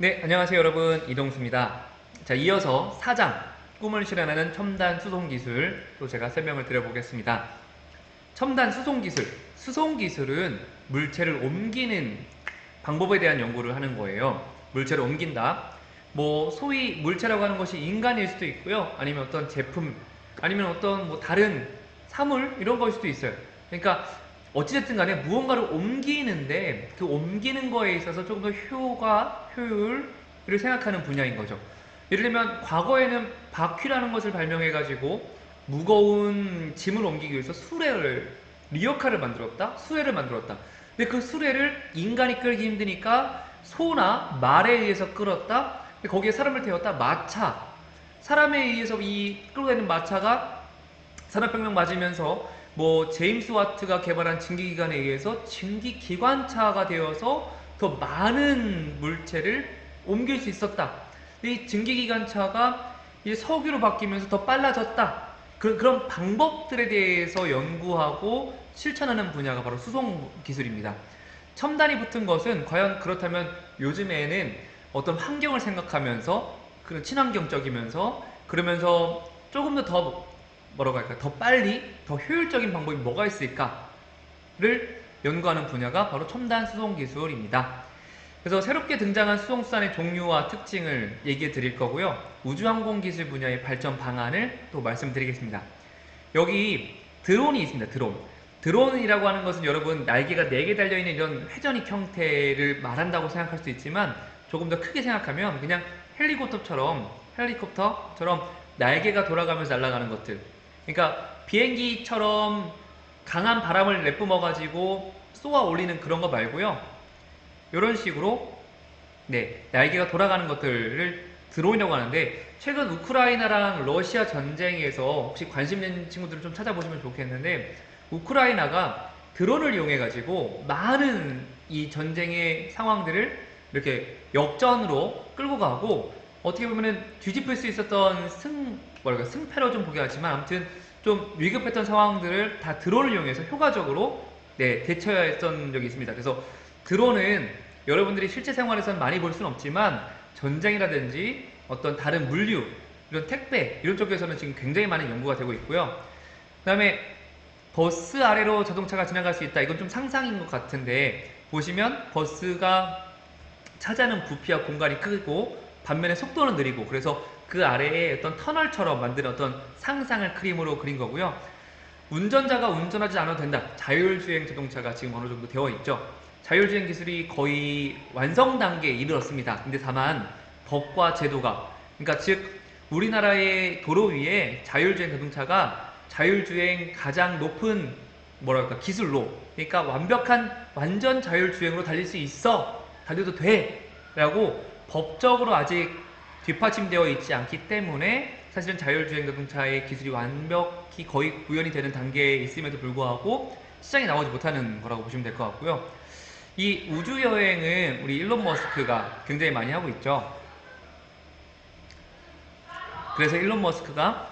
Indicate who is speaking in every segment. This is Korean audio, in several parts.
Speaker 1: 네, 안녕하세요 여러분. 이동수입니다. 자, 이어서 4장 꿈을 실현하는 첨단 수송 기술로 제가 설명을 드려보겠습니다. 첨단 수송 기술. 수송 기술은 물체를 옮기는 방법에 대한 연구를 하는 거예요. 물체를 옮긴다. 뭐 소위 물체라고 하는 것이 인간일 수도 있고요. 아니면 어떤 제품, 아니면 어떤 뭐 다른 사물 이런 걸 수도 있어요. 그러니까 어찌됐든 간에 무언가를 옮기는데 그 옮기는 거에 있어서 조금 더 효과, 효율을 생각하는 분야인 거죠. 예를 들면 과거에는 바퀴라는 것을 발명해가지고 무거운 짐을 옮기기 위해서 리어카를 만들었다? 수레를 만들었다. 근데 그 수레를 인간이 끌기 힘드니까 소나 말에 의해서 끌었다? 근데 거기에 사람을 태웠다? 마차. 사람에 의해서 이 끌고 다니는 마차가 산업혁명 맞으면서 뭐 제임스 와트가 개발한 증기기관에 의해서 증기기관차가 되어서 더 많은 물체를 옮길 수 있었다. 이 증기기관차가 이제 석유로 바뀌면서 더 빨라졌다. 그런 방법들에 대해서 연구하고 실천하는 분야가 바로 수송 기술입니다. 첨단이 붙은 것은 과연 그렇다면 요즘에는 어떤 환경을 생각하면서 그런 친환경적이면서 그러면서 조금 더 뭐라고 할까 더 빨리 더 효율적인 방법이 뭐가 있을까를 연구하는 분야가 바로 첨단 수송 기술입니다. 그래서 새롭게 등장한 수송수단의 종류와 특징을 얘기해 드릴 거고요. 우주항공 기술 분야의 발전 방안을 또 말씀드리겠습니다. 여기 드론이 있습니다. 드론이라고 하는 것은 여러분 날개가 4개 달려있는 이런 회전익 형태를 말한다고 생각할 수 있지만 조금 더 크게 생각하면 그냥 헬리콥터처럼 날개가 돌아가면서 날아가는 것들. 그러니까 비행기처럼 강한 바람을 내뿜어 가지고 쏘아 올리는 그런 거 말고요. 이런 식으로 날개가 돌아가는 것들을 드론이라고 하는데 최근 우크라이나랑 러시아 전쟁에서 혹시 관심 있는 친구들은 좀 찾아보시면 좋겠는데 우크라이나가 드론을 이용해 가지고 많은 이 전쟁의 상황들을 이렇게 역전으로 끌고 가고 어떻게 보면은 뒤집힐 수 있었던 승패로 좀 보기 하지만 아무튼 좀 위급했던 상황들을 다 드론을 이용해서 효과적으로 대처했던 적이 있습니다. 그래서 드론은 여러분들이 실제 생활에서는 많이 볼 수는 없지만 전쟁이라든지 어떤 다른 물류, 이런 택배 이런 쪽에서는 지금 굉장히 많은 연구가 되고 있고요. 그 다음에 버스 아래로 자동차가 지나갈 수 있다. 이건 좀 상상인 것 같은데 보시면 버스가 차지하는 부피와 공간이 크고 반면에 속도는 느리고 그래서 그 아래에 어떤 터널처럼 만든 어떤 상상을 그림으로 그린 거고요. 운전자가 운전하지 않아도 된다. 자율주행 자동차가 지금 어느 정도 되어 있죠. 자율주행 기술이 거의 완성 단계에 이르렀습니다. 근데 다만 법과 제도가 그러니까 즉 우리나라의 도로 위에 자율주행 자동차가 자율주행 가장 높은 뭐랄까 기술로 그러니까 완벽한 완전 자율주행으로 달릴 수 있어 달려도 돼 라고 법적으로 아직 뒷받침되어 있지 않기 때문에 사실은 자율주행 자동차의 기술이 완벽히 거의 구현이 되는 단계에 있음에도 불구하고 시장에 나오지 못하는 거라고 보시면 될 것 같고요. 이 우주여행은 우리 일론 머스크가 굉장히 많이 하고 있죠. 그래서 일론 머스크가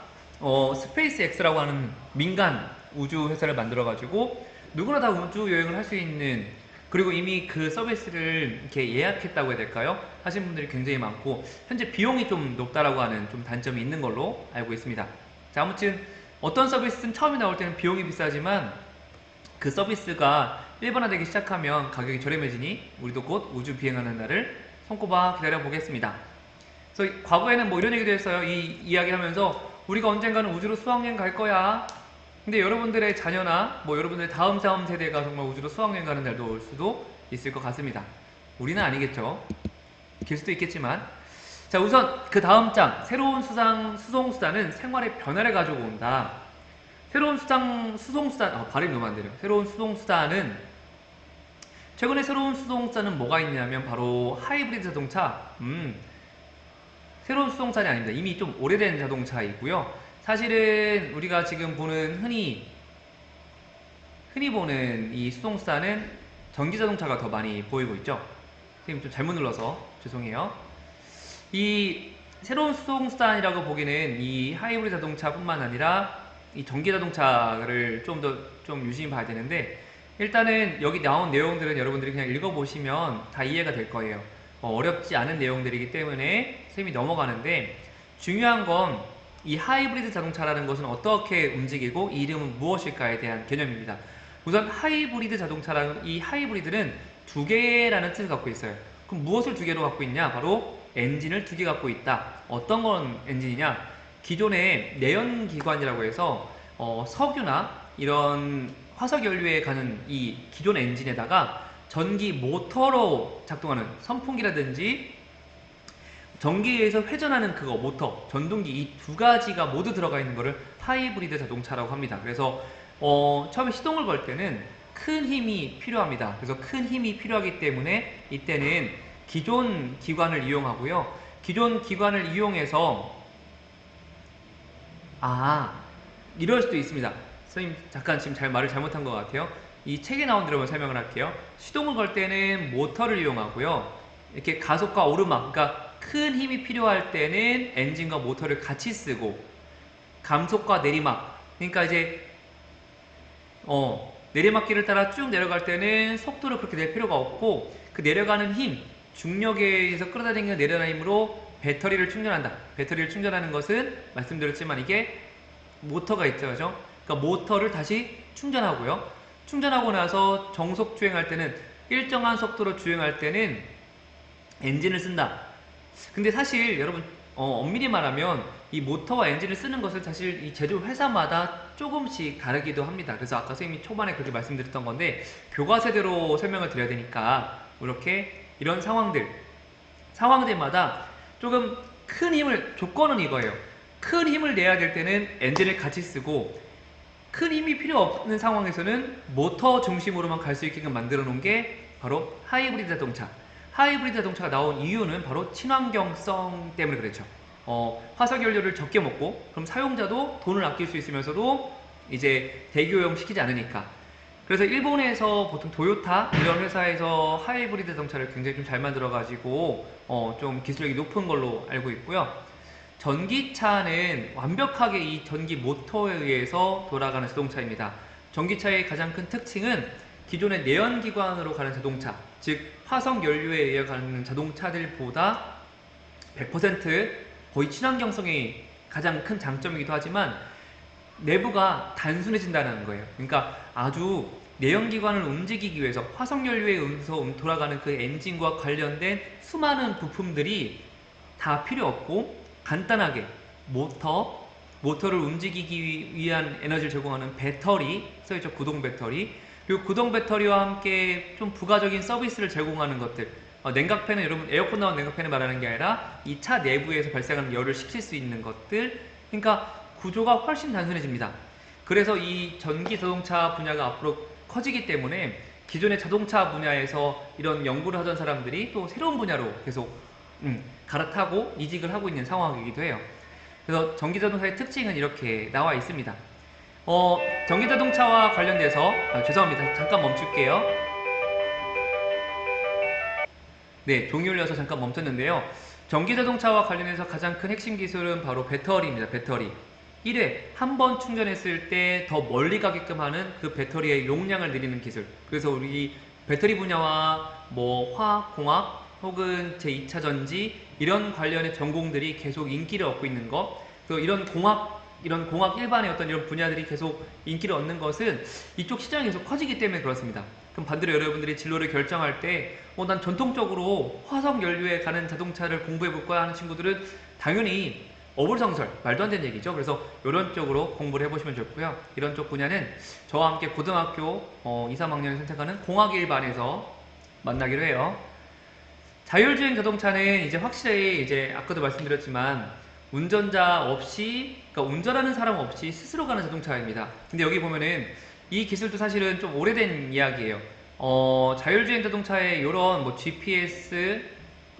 Speaker 1: 스페이스 X라고 하는 민간 우주 회사를 만들어 가지고 누구나 다 우주 여행을 할 수 있는 그리고 이미 그 서비스를 이렇게 예약했다고 해야 될까요? 하신 분들이 굉장히 많고 현재 비용이 좀 높다라고 하는 좀 단점이 있는 걸로 알고 있습니다. 자, 아무튼 어떤 서비스든 처음에 나올 때는 비용이 비싸지만 그 서비스가 일반화되기 시작하면 가격이 저렴해지니 우리도 곧 우주 비행하는 날을 손꼽아 기다려 보겠습니다. 그래서 과거에는 뭐 이런 얘기도 했어요. 이 이야기 하면서 우리가 언젠가는 우주로 수학여행 갈 거야. 근데 여러분들의 자녀나 뭐 여러분들의 다음 세대가 정말 우주로 수학여행 가는 날도 올 수도 있을 것 같습니다. 우리는 아니겠죠. 길 수도 있겠지만. 자, 우선 그 다음 장 새로운 수송수단은 생활의 변화를 가지고 온다. 새로운 수송수단 발음이 너무 안 되네요. 새로운 수송수단은 최근에 새로운 수송수단은 뭐가 있냐면 바로 하이브리드 자동차. 새로운 수송차이 아닙니다. 이미 좀 오래된 자동차이고요. 사실은 우리가 지금 보는 흔히 보는 이 수송수단은 전기 자동차가 더 많이 보이고 있죠. 선생님 좀 잘못 눌러서 죄송해요. 이 새로운 수송수단이라고 보기에는 이 하이브리드 자동차뿐만 아니라 이 전기 자동차를 좀 더 좀 유심히 봐야 되는데 일단은 여기 나온 내용들은 여러분들이 그냥 읽어보시면 다 이해가 될 거예요. 어렵지 않은 내용들이기 때문에 선생님이 넘어가는데, 중요한 건 이 하이브리드 자동차라는 것은 어떻게 움직이고 이 이름은 무엇일까에 대한 개념입니다. 우선 하이브리드 자동차라는 이 하이브리드는 두 개라는 뜻을 갖고 있어요. 그럼 무엇을 두 개로 갖고 있냐? 바로 엔진을 두 개 갖고 있다. 어떤 건 엔진이냐? 기존의 내연기관이라고 해서 석유나 이런 화석연료에 가는 이 기존 엔진에다가 전기 모터로 작동하는 선풍기라든지 전기에서 회전하는 그거 모터, 전동기 이 두 가지가 모두 들어가 있는 거를 하이브리드 자동차라고 합니다. 그래서 처음에 시동을 걸 때는 큰 힘이 필요합니다. 그래서 큰 힘이 필요하기 때문에 이때는 기존 기관을 이용하고요. 기존 기관을 이용해서 이럴 수도 있습니다. 선생님 잠깐 지금 말을 잘못한 것 같아요. 이 책에 나온 대로만 설명을 할게요. 시동을 걸 때는 모터를 이용하고요. 이렇게 가속과 오르막, 그러니까 큰 힘이 필요할 때는 엔진과 모터를 같이 쓰고, 감속과 내리막, 그러니까 이제 내리막길을 따라 쭉 내려갈 때는 속도를 그렇게 낼 필요가 없고, 그 내려가는 힘, 중력에 의해서 끌어다니는 내려가는 힘으로 배터리를 충전한다. 배터리를 충전하는 것은 말씀드렸지만 이게 모터가 있죠, 그죠? 그러니까 모터를 다시 충전하고요. 충전하고 나서 정속 주행할 때는, 일정한 속도로 주행할 때는 엔진을 쓴다. 근데 사실 여러분 엄밀히 말하면 이 모터와 엔진을 쓰는 것은 사실 이 제조 회사마다 조금씩 다르기도 합니다. 그래서 아까 선생님이 초반에 그렇게 말씀드렸던 건데, 교과서대로 설명을 드려야 되니까 이렇게 이런 상황들마다 조금 큰 힘을, 조건은 이거예요. 큰 힘을 내야 될 때는 엔진을 같이 쓰고, 큰 힘이 필요 없는 상황에서는 모터 중심으로만 갈 수 있게끔 만들어 놓은 게 바로 하이브리드 자동차. 하이브리드 자동차가 나온 이유는 바로 친환경성 때문에 그렇죠. 화석연료를 적게 먹고, 그럼 사용자도 돈을 아낄 수 있으면서도 이제 대기오염 시키지 않으니까. 그래서 일본에서 보통 도요타 이런 회사에서 하이브리드 자동차를 굉장히 좀 잘 만들어가지고 좀 기술력이 높은 걸로 알고 있고요. 전기차는 완벽하게 이 전기 모터에 의해서 돌아가는 자동차입니다. 전기차의 가장 큰 특징은 기존의 내연기관으로 가는 자동차, 즉 화석연료에 의해 가는 자동차들보다 100% 거의 친환경성이 가장 큰 장점이기도 하지만 내부가 단순해진다는 거예요. 그러니까 아주 내연기관을 움직이기 위해서 화석연료에 의해서 돌아가는 그 엔진과 관련된 수많은 부품들이 다 필요 없고, 간단하게 모터를 움직이기 위한 에너지를 제공하는 배터리, 써있죠, 구동 배터리. 그리고 구동 배터리와 함께 좀 부가적인 서비스를 제공하는 것들. 냉각팬은 여러분 에어컨 나온 냉각팬을 말하는 게 아니라 이 차 내부에서 발생하는 열을 식힐 수 있는 것들. 그러니까 구조가 훨씬 단순해집니다. 그래서 이 전기 자동차 분야가 앞으로 커지기 때문에 기존의 자동차 분야에서 이런 연구를 하던 사람들이 또 새로운 분야로 계속 갈아타고 이직을 하고 있는 상황이기도 해요. 그래서 전기자동차의 특징은 이렇게 나와 있습니다. 전기자동차와 관련돼서 죄송합니다. 잠깐 멈출게요. 네, 종이 울려서 잠깐 멈췄는데요. 전기자동차와 관련해서 가장 큰 핵심 기술은 바로 배터리입니다. 배터리. 1회 한 번 충전했을 때 더 멀리 가게끔 하는 그 배터리의 용량을 늘리는 기술. 그래서 우리 배터리 분야와 뭐 화학, 공학 혹은 제2차 전지 이런 관련의 전공들이 계속 인기를 얻고 있는 것. 또 이런 공학 일반의 어떤 이런 분야들이 계속 인기를 얻는 것은 이쪽 시장이 계속 커지기 때문에 그렇습니다. 그럼 반대로 여러분들이 진로를 결정할 때 난 전통적으로 화석 연료에 가는 자동차를 공부해 볼 거야 하는 친구들은 당연히 어불성설, 말도 안 되는 얘기죠. 그래서 이런 쪽으로 공부를 해보시면 좋고요. 이런 쪽 분야는 저와 함께 고등학교 2, 3학년을 선택하는 공학 일반에서 만나기로 해요. 자율주행 자동차는 이제 확실히 이제 아까도 말씀드렸지만 운전자 없이, 그러니까 운전하는 사람 없이 스스로 가는 자동차입니다. 근데 여기 보면은 이 기술도 사실은 좀 오래된 이야기예요. 자율주행 자동차에 이런 뭐 GPS,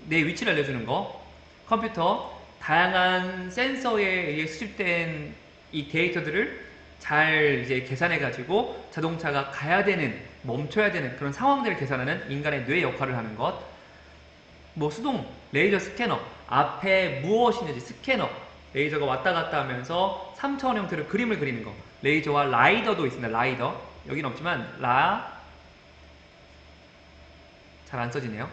Speaker 1: 내 위치를 알려주는 거, 컴퓨터, 다양한 센서에 의해 수집된 이 데이터들을 잘 이제 계산해가지고 자동차가 가야 되는, 멈춰야 되는 그런 상황들을 계산하는 인간의 뇌 역할을 하는 것. 뭐 수동, 레이저 스캐너, 앞에 무엇이 있는지 스캐너, 레이저가 왔다 갔다 하면서 3차원 형태로 그림을 그리는 거. 레이저와 라이더도 있습니다. 라이더. 여긴 없지만 잘 안 써지네요.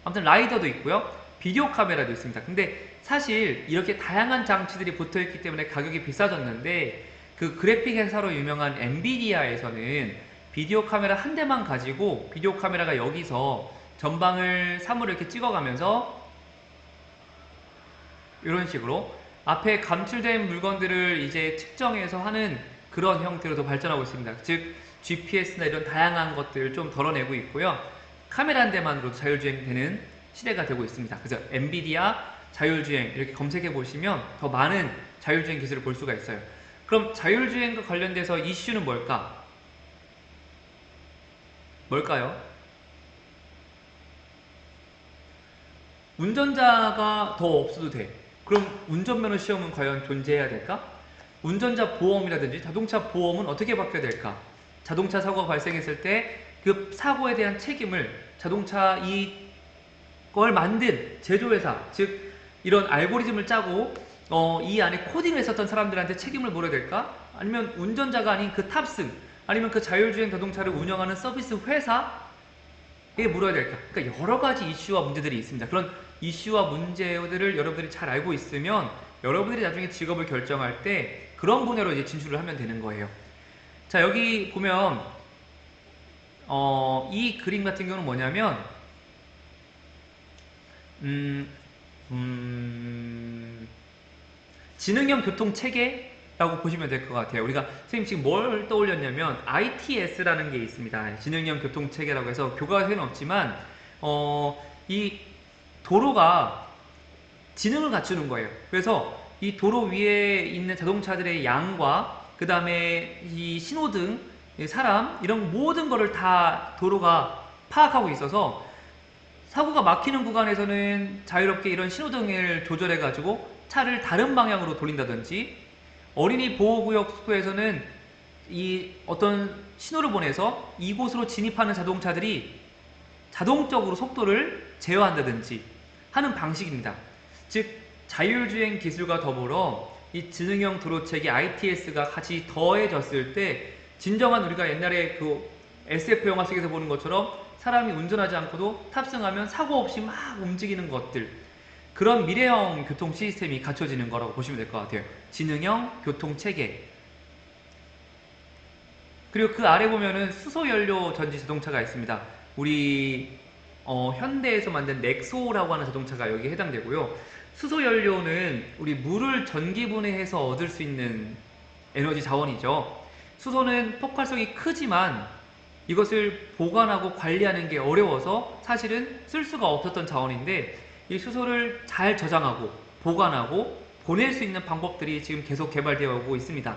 Speaker 1: 아무튼 라이더도 있고요. 비디오 카메라도 있습니다. 근데 사실 이렇게 다양한 장치들이 붙어있기 때문에 가격이 비싸졌는데 그 그래픽 회사로 유명한 엔비디아에서는 비디오 카메라 한 대만 가지고 비디오 카메라가 여기서 전방을 사물을 이렇게 찍어가면서 이런 식으로 앞에 감출된 물건들을 이제 측정해서 하는 그런 형태로 더 발전하고 있습니다. 즉 GPS나 이런 다양한 것들을 좀 덜어내고 있고요. 카메라 한 대만으로 자율주행되는 시대가 되고 있습니다. 그래서 엔비디아 자율주행 이렇게 검색해 보시면 더 많은 자율주행 기술을 볼 수가 있어요. 그럼 자율주행과 관련돼서 이슈는 뭘까요? 운전자가 더 없어도 돼. 그럼 운전면허 시험은 과연 존재해야 될까? 운전자 보험이라든지 자동차 보험은 어떻게 바뀌어야 될까? 자동차 사고가 발생했을 때 그 사고에 대한 책임을 자동차 이걸 만든 제조회사, 즉 이런 알고리즘을 짜고 이 안에 코딩을 했었던 사람들한테 책임을 물어야 될까? 아니면 운전자가 아닌 그 탑승, 아니면 그 자율주행 자동차를 운영하는 서비스 회사에 물어야 될까? 그러니까 여러 가지 이슈와 문제들이 있습니다. 그런 이슈와 문제들을 여러분들이 잘 알고 있으면 여러분들이 나중에 직업을 결정할 때 그런 분야로 이제 진출을 하면 되는 거예요. 자, 여기 보면 이 그림 같은 경우는 뭐냐면 지능형 교통 체계라고 보시면 될 것 같아요. 우리가 선생님 지금 뭘 떠올렸냐면 ITS라는 게 있습니다. 지능형 교통 체계라고 해서 교과서에는 없지만 이 도로가 지능을 갖추는 거예요. 그래서 이 도로 위에 있는 자동차들의 양과 그 다음에 이 신호등, 사람 이런 모든 거를 다 도로가 파악하고 있어서 사고가 막히는 구간에서는 자유롭게 이런 신호등을 조절해 가지고 차를 다른 방향으로 돌린다든지 어린이 보호구역 숙소에서는 이 어떤 신호를 보내서 이곳으로 진입하는 자동차들이 자동적으로 속도를 제어한다든지 하는 방식입니다. 즉 자율주행 기술과 더불어 이 지능형 도로체계 ITS가 같이 더해졌을 때 진정한 우리가 옛날에 그 SF 영화 속에서 보는 것처럼 사람이 운전하지 않고도 탑승하면 사고 없이 막 움직이는 것들, 그런 미래형 교통 시스템이 갖춰지는 거라고 보시면 될 것 같아요. 지능형 교통 체계. 그리고 그 아래 보면은 수소연료 전지 자동차가 있습니다. 우리 현대에서 만든 넥소라고 하는 자동차가 여기에 해당되고요. 수소연료는 우리 물을 전기분해해서 얻을 수 있는 에너지 자원이죠. 수소는 폭발성이 크지만 이것을 보관하고 관리하는 게 어려워서 사실은 쓸 수가 없었던 자원인데 이 수소를 잘 저장하고 보관하고 보낼 수 있는 방법들이 지금 계속 개발되어 오고 있습니다.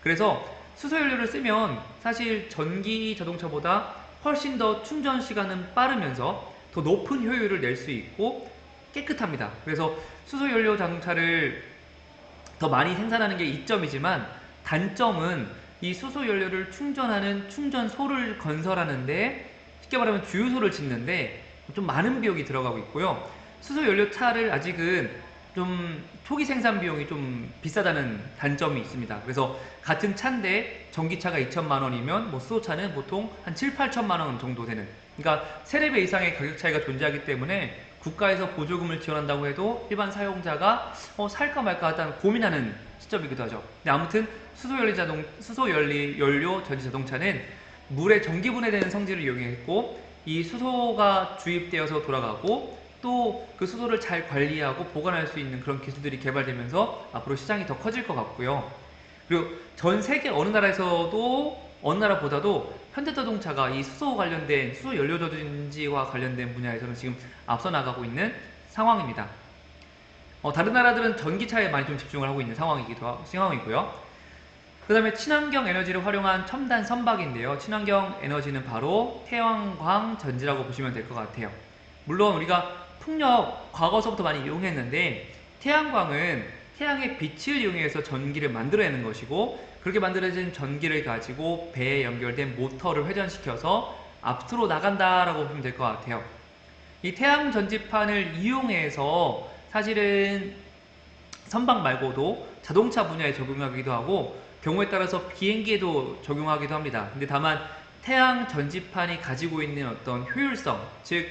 Speaker 1: 그래서 수소연료를 쓰면 사실 전기 자동차보다 훨씬 더 충전 시간은 빠르면서 더 높은 효율을 낼 수 있고 깨끗합니다. 그래서 수소연료 자동차를 더 많이 생산하는 게 이점이지만 단점은 이 수소연료를 충전하는 충전소를 건설하는데 쉽게 말하면 주유소를 짓는데 좀 많은 비용이 들어가고 있고요. 수소연료 차를 아직은 좀 초기 생산 비용이 좀 비싸다는 단점이 있습니다. 그래서 같은 차인데 전기차가 2천만 원이면 뭐 수소차는 보통 한 7, 8천만 원 정도 되는, 그러니까 3-4배 이상의 가격 차이가 존재하기 때문에 국가에서 보조금을 지원한다고 해도 일반 사용자가 살까 말까 하다 고민하는 시점이기도 하죠. 근데 아무튼 수소연료 전지 자동차는 물의 전기분해되는 성질을 이용했고 이 수소가 주입되어서 돌아가고 또 그 수소를 잘 관리하고 보관할 수 있는 그런 기술들이 개발되면서 앞으로 시장이 더 커질 것 같고요. 그리고 전 세계 어느 나라보다도 현대자동차가 이 수소 관련된 수소 연료 전지와 관련된 분야에서는 지금 앞서 나가고 있는 상황입니다. 다른 나라들은 전기차에 많이 좀 집중을 하고 있는 상황이고요. 그 다음에 친환경 에너지를 활용한 첨단 선박인데요. 친환경 에너지는 바로 태양광 전지라고 보시면 될 것 같아요. 물론 우리가 풍력 과거서부터 많이 이용했는데 태양광은 태양의 빛을 이용해서 전기를 만들어내는 것이고 그렇게 만들어진 전기를 가지고 배에 연결된 모터를 회전시켜서 앞으로 나간다라고 보면 될 것 같아요. 이 태양 전지판을 이용해서 사실은 선박 말고도 자동차 분야에 적용하기도 하고 경우에 따라서 비행기에도 적용하기도 합니다. 근데 다만 태양 전지판이 가지고 있는 어떤 효율성, 즉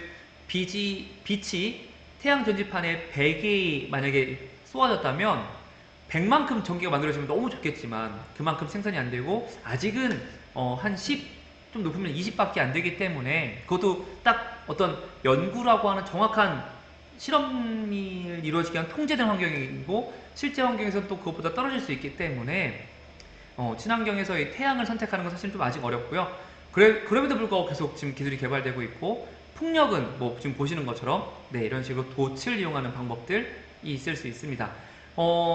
Speaker 1: 빛이 태양 전지판에 100이 만약에 쏘아졌다면 100만큼 전기가 만들어지면 너무 좋겠지만 그만큼 생산이 안 되고 아직은 한 10, 좀 높으면 20밖에 안 되기 때문에 그것도 딱 어떤 연구라고 하는 정확한 실험이 이루어지기 위한 통제된 환경이고 실제 환경에서는 또 그것보다 떨어질 수 있기 때문에 친환경에서 이 태양을 선택하는 건 사실 좀 아직 어렵고요. 그럼에도 불구하고 계속 지금 기술이 개발되고 있고 풍력은 뭐 지금 보시는 것처럼 네, 이런 식으로 돛을 이용하는 방법들이 있을 수 있습니다.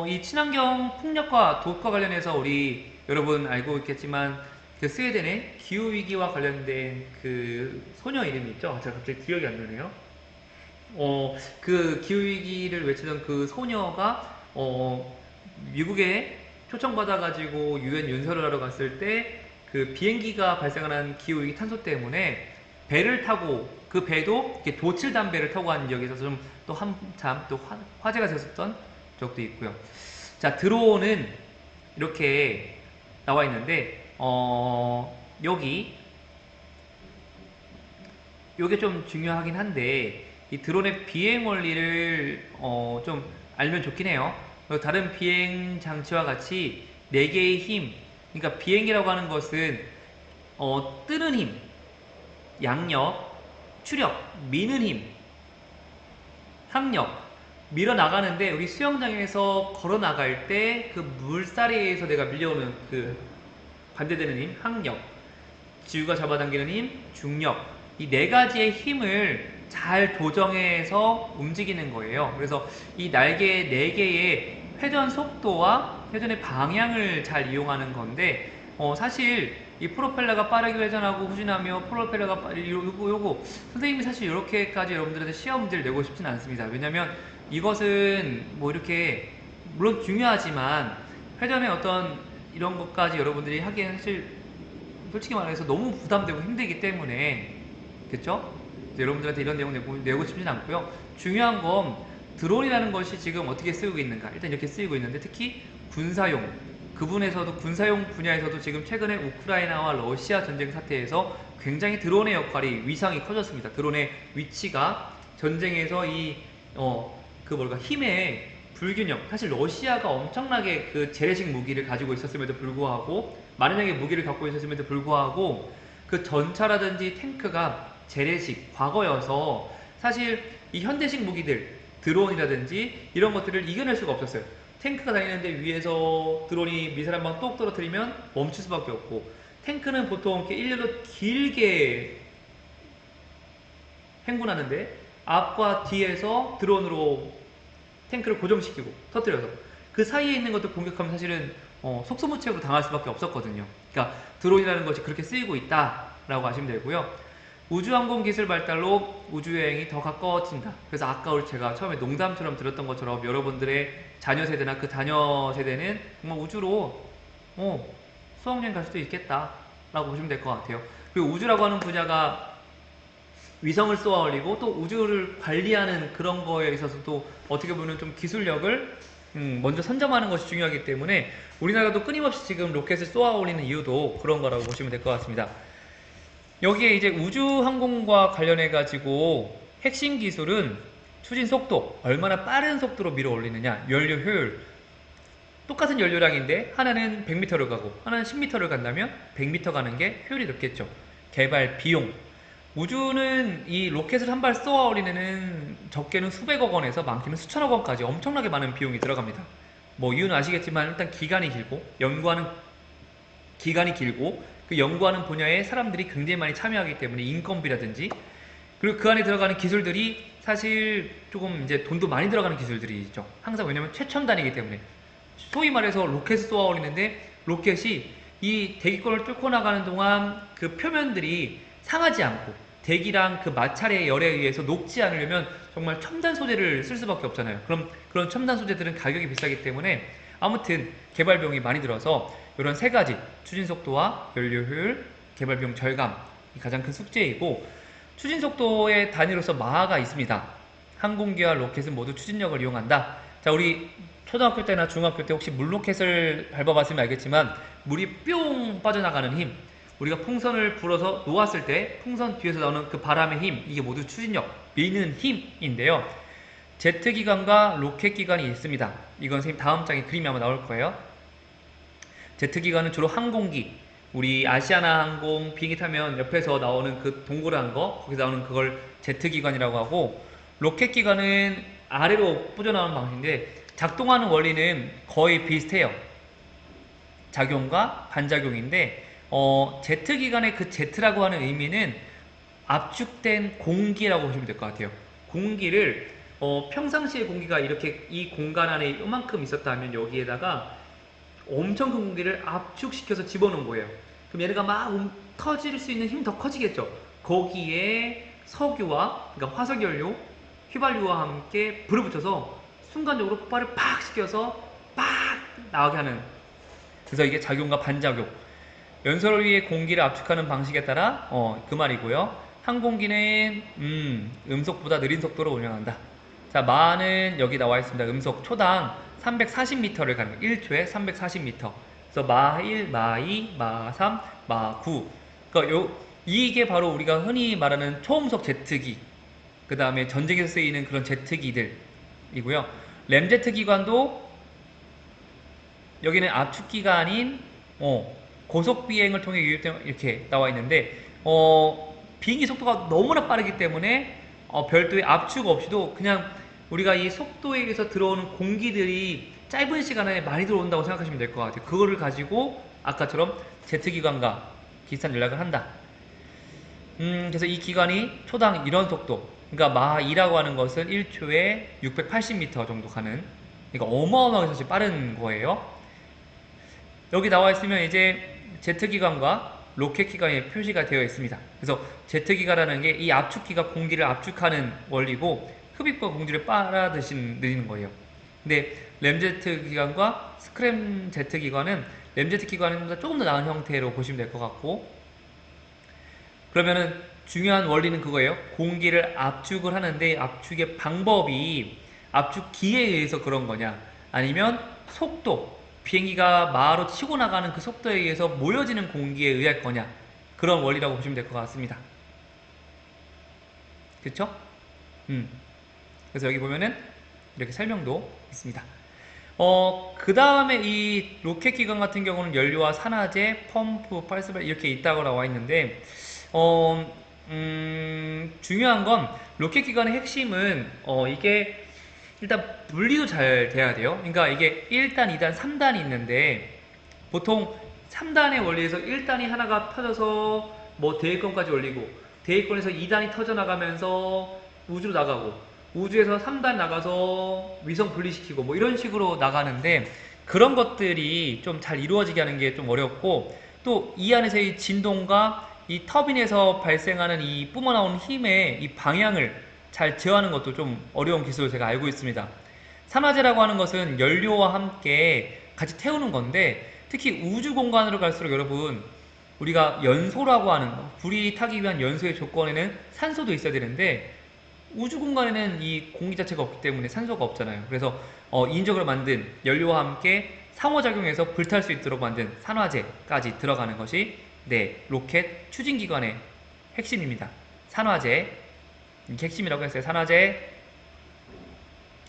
Speaker 1: 이 친환경 풍력과 돛과 관련해서 우리 여러분 알고 있겠지만 그 스웨덴의 기후 위기와 관련된 그 소녀 이름이 있죠. 제가 갑자기 기억이 안 나네요. 그 기후 위기를 외치던 그 소녀가 미국에 초청받아가지고 유엔 연설을 하러 갔을 때 그 비행기가 발생하는 기후 위기 탄소 때문에 배를 타고 그 배도 이렇게 도칠단 배를 타고 가는 지역에서 좀 또 한참 또 화제가 됐었던 적도 있고요. 자, 드론은 이렇게 나와 있는데 여기 요게 좀 중요하긴 한데 이 드론의 비행 원리를 좀 알면 좋긴 해요. 다른 비행 장치와 같이 4개의 힘, 그러니까 비행이라고 하는 것은 뜨는 힘, 양력, 추력, 미는 힘, 항력, 밀어 나가는데 우리 수영장에서 걸어 나갈 때 그 물살에 의해서 내가 밀려오는 그 반대되는 힘, 항력, 지구가 잡아당기는 힘, 중력, 이 4가지의 힘을 잘 조정해서 움직이는 거예요. 그래서 이 날개 4개의 회전 속도와 회전의 방향을 잘 이용하는 건데 사실 이 프로펠러가 빠르게 회전하고 후진하며 프로펠러가 요거 선생님이 사실 이렇게까지 여러분들한테 시험 문제를 내고 싶진 않습니다. 왜냐면 이것은 뭐 이렇게 물론 중요하지만 회전의 어떤 이런 것까지 여러분들이 하기에는 사실 솔직히 말해서 너무 부담되고 힘들기 때문에 그쵸? 여러분들한테 이런 내용 내고 싶진 않고요. 중요한 건 드론이라는 것이 지금 어떻게 쓰이고 있는가. 일단 이렇게 쓰이고 있는데 특히 군사용, 군사용 분야에서도 지금 최근에 우크라이나와 러시아 전쟁 사태에서 굉장히 드론의 역할이 위상이 커졌습니다. 드론의 위치가 전쟁에서 힘의 불균형. 사실 러시아가 엄청나게 그 재래식 무기를 가지고 있었음에도 불구하고 많은 양의 무기를 갖고 있었음에도 불구하고 그 전차라든지 탱크가 재래식 과거여서 사실 이 현대식 무기들 드론이라든지 이런 것들을 이겨낼 수가 없었어요. 탱크가 다니는데 위에서 드론이 미사일 한 방 똑 떨어뜨리면 멈출 수밖에 없고 탱크는 보통 이렇게 일렬로 길게 행군하는데 앞과 뒤에서 드론으로 탱크를 고정시키고 터뜨려서 그 사이에 있는 것들 공격하면 사실은 속수무책으로 당할 수밖에 없었거든요. 그러니까 드론이라는 것이 그렇게 쓰이고 있다라고 아시면 되고요. 우주항공 기술 발달로 우주여행이 더 가까워진다. 그래서 아까 제가 처음에 농담처럼 들었던 것처럼 여러분들의 자녀 세대나 그 자녀 세대는 정말 우주로 수학여행 갈 수도 있겠다라고 보시면 될 것 같아요. 그리고 우주라고 하는 분야가 위성을 쏘아 올리고 또 우주를 관리하는 그런 거에 있어서도 어떻게 보면 좀 기술력을 먼저 선점하는 것이 중요하기 때문에 우리나라도 끊임없이 지금 로켓을 쏘아 올리는 이유도 그런 거라고 보시면 될 것 같습니다. 여기에 이제 우주항공과 관련해 가지고 핵심 기술은 추진 속도, 얼마나 빠른 속도로 밀어 올리느냐, 연료 효율. 똑같은 연료량인데 하나는 100m를 가고 하나는 10m를 간다면 100m 가는 게 효율이 높겠죠. 개발 비용. 우주는 이 로켓을 한 발 쏘아 올리는 적게는 수백억 원에서 많게는 수천억 원까지 엄청나게 많은 비용이 들어갑니다. 뭐 이유는 아시겠지만 일단 기간이 길고 연구하는 기간이 길고 그 연구하는 분야에 사람들이 굉장히 많이 참여하기 때문에 인건비라든지 그리고 그 안에 들어가는 기술들이 사실 조금 이제 돈도 많이 들어가는 기술들이 있죠. 항상 왜냐면 최첨단이기 때문에 소위 말해서 로켓을 쏘아 올리는데 로켓이 이 대기권을 뚫고 나가는 동안 그 표면들이 상하지 않고 대기랑 그 마찰의 열에 의해서 녹지 않으려면 정말 첨단 소재를 쓸 수밖에 없잖아요. 그럼 그런 첨단 소재들은 가격이 비싸기 때문에 아무튼 개발 비용이 많이 들어서 이런 3가지 추진 속도와 연료 효율, 개발 비용 절감이 가장 큰 숙제이고 추진 속도의 단위로서 마하가 있습니다. 항공기와 로켓은 모두 추진력을 이용한다. 자, 우리 초등학교 때나 중학교 때 혹시 물로켓을 밟아봤으면 알겠지만 물이 뿅 빠져나가는 힘 우리가 풍선을 불어서 놓았을 때 풍선 뒤에서 나오는 그 바람의 힘, 이게 모두 추진력, 미는 힘인데요. 제트 기관과 로켓 기관이 있습니다. 이건 선생님 다음 장에 그림이 아마 나올 거예요. 제트 기관은 주로 항공기, 우리 아시아나 항공 비행기 타면 옆에서 나오는 그 동그란 거, 거기서 나오는 그걸 제트 기관이라고 하고, 로켓 기관은 아래로 뻗어나오는 방식인데 작동하는 원리는 거의 비슷해요. 작용과 반작용인데 제트 기관의 그 제트라고 하는 의미는 압축된 공기라고 보시면 될 것 같아요. 공기를 평상시에 공기가 이렇게 이 공간 안에 이만큼 있었다면 여기에다가 엄청 큰 공기를 압축시켜서 집어넣은 거예요. 그럼 얘네가 막 터질 수 있는 힘이 더 커지겠죠. 거기에 석유와, 그러니까 화석연료, 휘발유와 함께 불을 붙여서 순간적으로 폭발을 팍 시켜서 팍 나오게 하는, 그래서 이게 작용과 반작용. 연설 위에 공기를 압축하는 방식에 따라 그 말이고요. 항공기는 음속보다 느린 속도로 운영한다. 자, 마는 여기 나와 있습니다. 음속 초당 340m를 가는 거예요. 1초에 340m. 그래서 마 1, 마 2, 마 3, 마 9. 그러니까 이게 바로 우리가 흔히 말하는 초음속 제트기, 그 다음에 전쟁에서 쓰이는 그런 제트기들이고요. 램제트 기관도 여기는 압축기가 아닌 고속 비행을 통해 유입된, 이렇게 나와 있는데 비행기 속도가 너무나 빠르기 때문에 별도의 압축 없이도 그냥 우리가 이 속도에 의해서 들어오는 공기들이 짧은 시간에 많이 들어온다고 생각하시면 될 것 같아요. 그거를 가지고 아까처럼 제트기관과 비슷한 연락을 한다. 그래서 이 기관이 초당 이런 속도, 그러니까 마 2라고 하는 것은 1초에 680m 정도 가는, 그러니까 어마어마하게 사실 빠른 거예요. 여기 나와 있으면 이제 제트기관과 로켓기관의 표시가 되어 있습니다. 그래서 제트기관이라는 게 이 압축기가 공기를 압축하는 원리고, 흡입과 공기를 빨아들이는 거예요. 근데 램제트 기관과 스크램제트 기관은 램제트 기관보다 조금 더 나은 형태로 보시면 될 것 같고, 그러면은 중요한 원리는 그거예요. 공기를 압축을 하는데 압축의 방법이 압축기에 의해서 그런 거냐, 아니면 속도, 비행기가 마로 치고 나가는 그 속도에 의해서 모여지는 공기에 의할 거냐, 그런 원리라고 보시면 될 것 같습니다. 그쵸? 그래서 여기 보면은 이렇게 설명도 있습니다. 그 다음에 이 로켓 기관 같은 경우는 연료와 산화제, 펌프, 팔스발 이렇게 있다고 나와 있는데, 중요한 건 로켓 기관의 핵심은 이게 일단 분리도 잘 돼야 돼요. 그러니까 이게 1단, 2단, 3단이 있는데 보통 3단의 원리에서 1단이 하나가 터져서 뭐 대위권까지 올리고, 대위권에서 2단이 터져나가면서 우주로 나가고, 우주에서 3단 나가서 위성 분리시키고 뭐 이런 식으로 나가는데, 그런 것들이 좀 잘 이루어지게 하는 게 좀 어렵고, 또 이 안에서의 진동과 이 터빈에서 발생하는 이 뿜어나오는 힘의 이 방향을 잘 제어하는 것도 좀 어려운 기술을 제가 알고 있습니다. 산화제라고 하는 것은 연료와 함께 같이 태우는 건데, 특히 우주 공간으로 갈수록 여러분, 우리가 연소라고 하는 거, 불이 타기 위한 연소의 조건에는 산소도 있어야 되는데 우주 공간에는 이 공기 자체가 없기 때문에 산소가 없잖아요. 그래서 인적으로 만든 연료와 함께 상호작용해서 불탈 수 있도록 만든 산화제까지 들어가는 것이 로켓 추진기관의 핵심입니다. 산화제, 이게 핵심이라고 했어요. 산화제.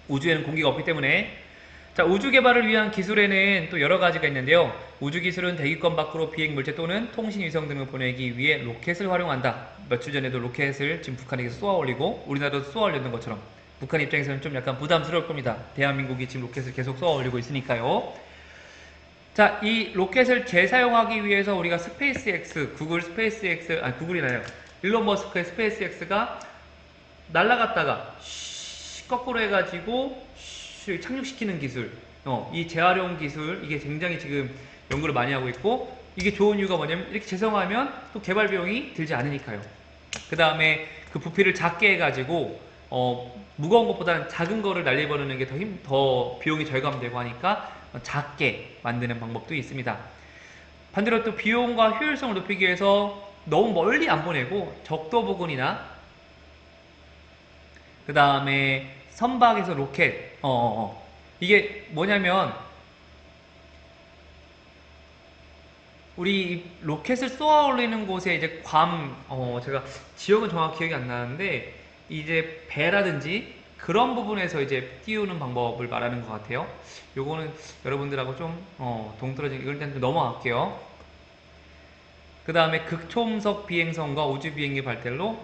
Speaker 1: 우주에는 공기가 없기 때문에. 자, 우주 개발을 위한 기술에는 또 여러 가지가 있는데요. 우주 기술은 대기권 밖으로 비행 물체 또는 통신 위성 등을 보내기 위해 로켓을 활용한다. 며칠 전에도 로켓을 지금 북한에게 쏘아 올리고 우리나라도 쏘아 올렸는 것처럼, 북한 입장에서는 좀 약간 부담스러울 겁니다. 대한민국이 지금 로켓을 계속 쏘아 올리고 있으니까요. 자, 이 로켓을 재사용하기 위해서 우리가 스페이스X, 구글 스페이스X, 아니 구글이 나요. 일론 머스크의 스페이스X가 날아갔다가 거꾸로 해가지고 착륙시키는 기술, 이 재활용 기술, 이게 굉장히 지금 연구를 많이 하고 있고, 이게 좋은 이유가 뭐냐면 이렇게 재사용하면 또 개발 비용이 들지 않으니까요. 그 다음에 그 부피를 작게 해가지고 무거운 것보다는 작은 거를 날려버리는 게 더 비용이 절감되고 하니까 작게 만드는 방법도 있습니다. 반대로 또 비용과 효율성을 높이기 위해서 너무 멀리 안 보내고 적도 부근이나 그 다음에 선박에서 로켓, 이게 뭐냐면 우리 로켓을 쏘아 올리는 곳에 이제 제가 지역은 정확히 기억이 안 나는데, 이제 배라든지 그런 부분에서 이제 띄우는 방법을 말하는 것 같아요. 요거는 여러분들하고 좀, 동떨어진, 이걸 일단 좀 넘어갈게요. 그 다음에 극초음속 비행선과 우주 비행기 발달로,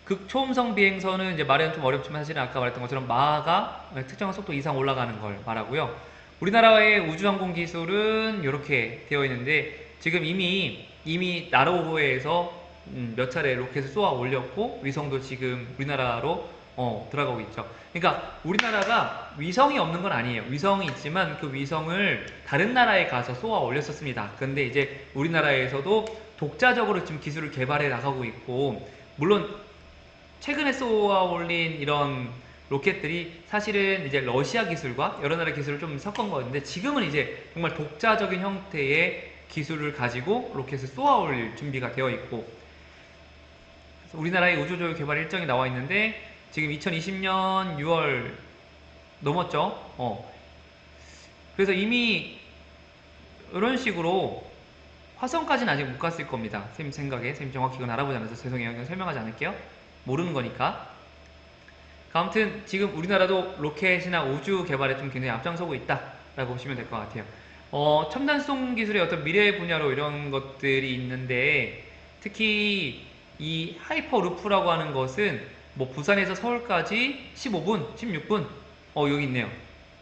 Speaker 1: 극초음속 비행선은 이제 말은 좀 어렵지만 사실은 아까 말했던 것처럼 마하가 특정한 속도 이상 올라가는 걸 말하고요. 우리나라의 우주항공 기술은 이렇게 되어 있는데, 지금 이미 나로호에서 몇 차례 로켓을 쏘아 올렸고, 위성도 지금 우리나라로 들어가고 있죠. 그러니까 우리나라가 위성이 없는 건 아니에요. 위성이 있지만 그 위성을 다른 나라에 가서 쏘아 올렸었습니다. 근데 이제 우리나라에서도 독자적으로 지금 기술을 개발해 나가고 있고, 물론 최근에 쏘아 올린 이런 로켓들이 사실은 이제 러시아 기술과 여러 나라 기술을 좀 섞은 거였는데, 지금은 이제 정말 독자적인 형태의 기술을 가지고 로켓을 쏘아 올릴 준비가 되어 있고, 그래서 우리나라의 우주조율 개발 일정이 나와 있는데, 지금 2020년 6월 넘었죠. 그래서 이미 이런 식으로 화성까지는 아직 못 갔을 겁니다. 쌤 생각에. 쌤 정확히 이건 알아보지 않아서 죄송해요. 그냥 설명하지 않을게요. 모르는 거니까. 아무튼 지금 우리나라도 로켓이나 우주 개발에 좀 굉장히 앞장서고 있다라고 보시면 될 것 같아요. 첨단 수송 기술의 어떤 미래 분야로 이런 것들이 있는데, 특히 이 하이퍼루프라고 하는 것은 뭐 부산에서 서울까지 15분, 16분, 여기 있네요.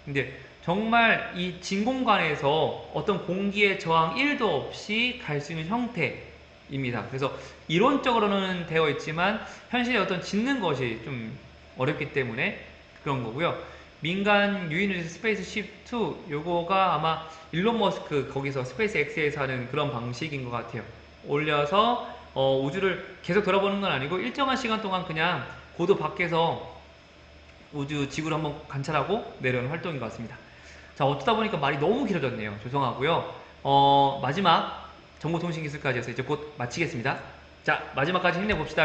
Speaker 1: 근데 정말 이 진공관에서 어떤 공기의 저항 1도 없이 갈 수 있는 형태입니다. 그래서 이론적으로는 되어 있지만 현실에 어떤 짓는 것이 좀 어렵기 때문에 그런 거고요. 민간 유인 스페이스십 2 요거가 아마 일론 머스크 거기서 스페이스 X에서 하는 그런 방식인 것 같아요. 올려서 우주를 계속 돌아보는 건 아니고 일정한 시간 동안 그냥 고도 밖에서 우주 지구를 한번 관찰하고 내려오는 활동인 것 같습니다. 자, 어쩌다 보니까 말이 너무 길어졌네요. 죄송하고요. 마지막 정보통신기술까지 해서 이제 곧 마치겠습니다. 자, 마지막까지 힘내봅시다.